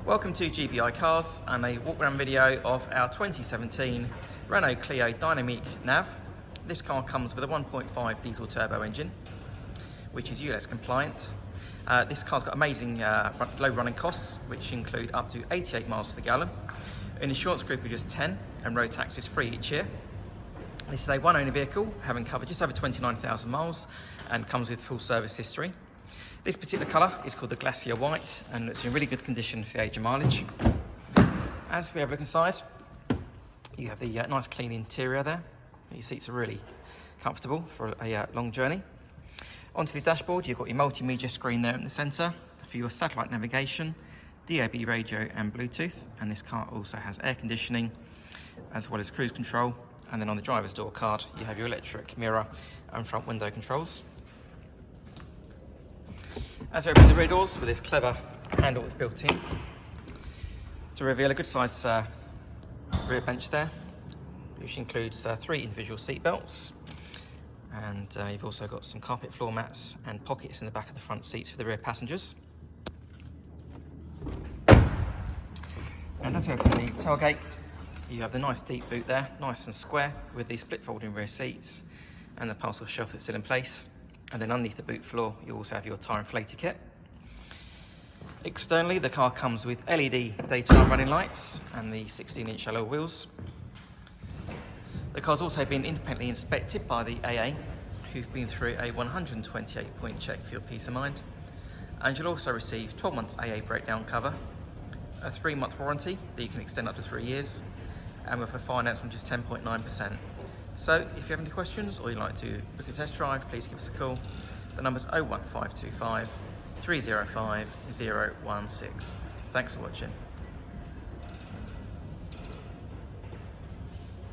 Welcome to GBI Cars and a walk around video of our 2017 Renault Clio Dynamique Nav. This car comes with a 1.5 diesel turbo engine, which is ULEZ compliant. This car's got amazing low running costs, which include up to 88 miles to the gallon, an insurance group of just 10, and road tax is free each year. This is a one owner vehicle, having covered just over 29,000 miles and comes with full service history. This particular colour is called the Glacier White and it's in really good condition for the age and mileage. As we have a look inside, you have the nice clean interior there. Your seats are really comfortable for a long journey. Onto the dashboard, you've got your multimedia screen there in the centre for your satellite navigation, DAB radio and Bluetooth, and this car also has air conditioning as well as cruise control. And then on the driver's door card, you have your electric mirror and front window controls. As we open the rear doors with this clever handle that's built in to reveal a good sized rear bench there, which includes 3 individual seat belts, and you've also got some carpet floor mats and pockets in the back of the front seats for the rear passengers. And as we open the tailgate, you have the nice deep boot there, nice and square, with the split folding rear seats and the parcel shelf that's still in place. And then underneath the boot floor, you also have your tyre inflator kit. Externally, the car comes with LED daytime running lights and the 16-inch alloy wheels. The car's also been independently inspected by the AA, who've been through a 128-point check for your peace of mind. And you'll also receive 12 months AA breakdown cover, a 3-month warranty that you can extend up to 3 years, and with a finance from just 10.9%. So if you have any questions or you'd like to book a test drive, please give us a call. The number's 01525 305 016. Thanks for watching.